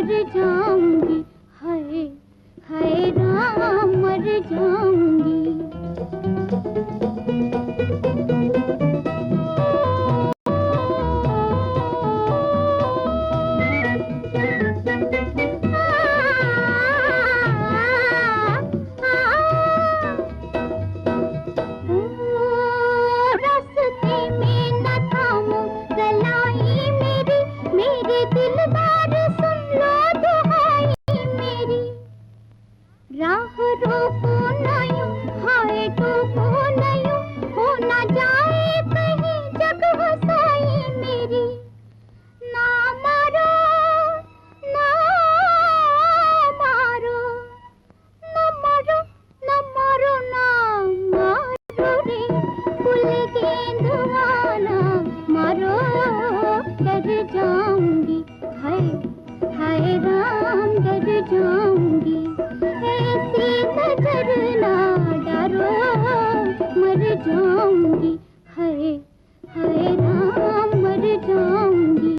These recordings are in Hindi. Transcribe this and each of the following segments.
मर जाऊंगी, हाय हाय राम मर जाऊंगी। राह रोको नयो, हाय टोको नयो, हो ना जाए कहीं जग हसाई मेरी। ना मारो ना मारो, ना मारो ना मारो, ना मारो रे फूल गेंदवाना, मारो डर जाऊंगी, हाय हाय राम डर जाऊंगी। ऐसी नजर ना डारो मर जाऊंगी, हाय हाय राम मर जाऊंगी।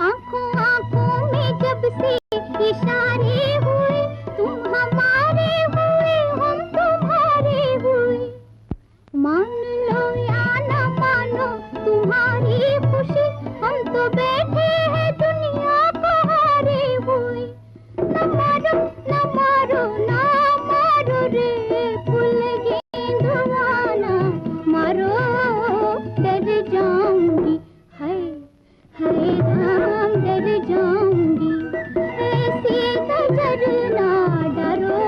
आंखों आंखों में जब से इशारे हुए, तुम हमारे हुए हम तुम्हारे हुए। मान लो या न मानो तुम्हारी खुशी, हम तो बैठे हैं दुनिया को हारे हुए। न मारो न मारो ना मारो रे फूल गेंदवाना, मारो डर जाऊंगी, हाय हाय राम डर जाऊंगी। ऐसी नजर ना डरो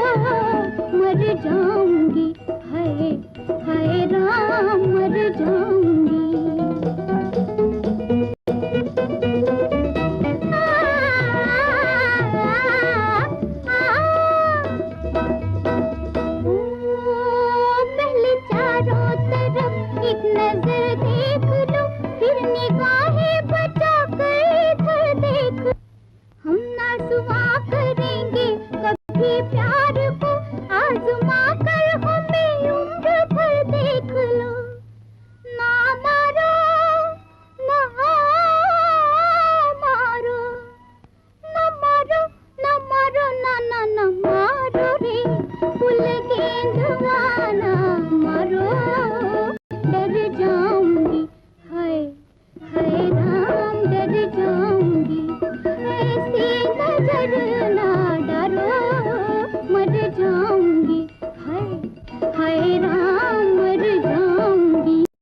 मर जाऊंगी, हाय हाय राम मर जाऊंगी। पहले चारों तरफ एक नजर देख लो, फिर निगाहें बचा कर इधर देख। हम ना सुआ करेंगे कभी प्यार को, आजमा कर हमें उम्र भर देख लो। ना मारो ना मारो, ना मारो ना मारो, ना ना ना मारो रे फूल गेंदवाना, मारो डर जाऊंगी, हाय हाय राम डर जाऊंगी। ऐसी